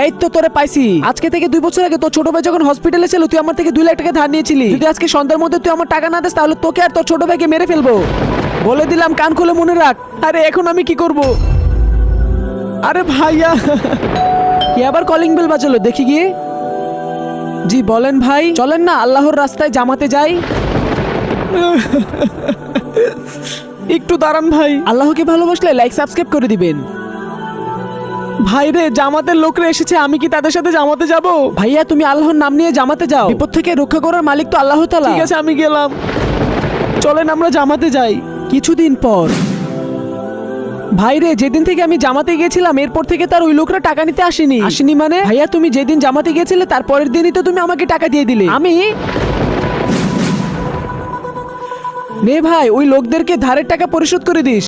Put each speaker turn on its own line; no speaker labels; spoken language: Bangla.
এই তো তোরে পাইছি। আজকে থেকে 2 বছর আগে তোর ছোট ভাই যখন হসপিটালে ছিল তুই আমার থেকে 2 লাখ টাকা ধার নিয়েছিলি। যদি আজকে সন্ধ্যার মধ্যে তুই আমার টাকা না দিস তাহলে তোকে আর তোর ছোট ভাইকে মেরে ফেলবো। বলে দিলাম, কান খুলে মনে রাখ। আরে এখন আমি কি করব? আরে ভাইয়া কি আবার কলিং বেল বাজালো, দেখি গিয়ে। জি বলেন ভাই। চলেন না আল্লাহর রাস্তায় জামাতে যাই। একটু দাঁড়ান ভাই। আল্লাহকে ভালোবাসলে লাইক সাবস্ক্রাইব করে দিবেন। ভাই রে, জামাতের লোকরা এসেছে, আমি কি তাদের সাথে জামাতে যাব? ভাইয়া তুমি আল্লাহর নাম নিয়ে জামাতে যাও। বিপদ থেকে রক্ষা করার মালিক তো আল্লাহ তাআলা। ঠিক আছে আমি গেলাম। চলেন আমরা জামাতে যাই। কিছুদিন পর ভাই রে, যেদিন থেকে আমি জামাতে গিয়েছিলাম এরপর থেকে তার ওই লোকরা টাকা নিতে আসেনি মানে? ভাইয়া তুমি যেদিন জামাতে গিয়েছিলে তার পরের দিনই তো তুমি আমাকে টাকা দিয়ে দিলে। আমি নে ভাই, ওই লোকদেরকে ধারের টাকা পরিশোধ করে দিস।